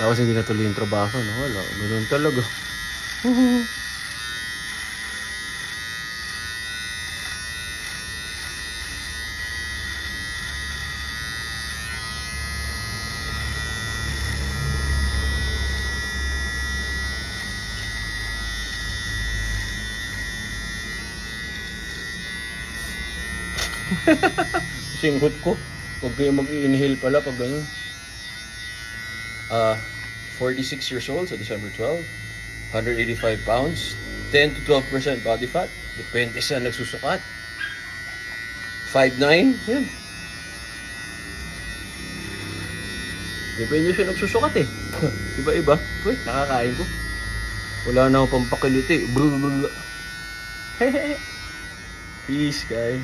Tapos hindi natuloy yung trabaho, no? Wala, ganun talaga. Singhot ko. Huwag kayo mag-inhale pala pag gano'n. 46 years old, so December 12. 185 pounds. 10 to 12% body fat. Depende sa nagsusukat. 5'9". Yan. Depende sa nagsusukat eh. Iba-iba. Uy, nakakain ko. Wala na akong pampakiliti. Peace, guys.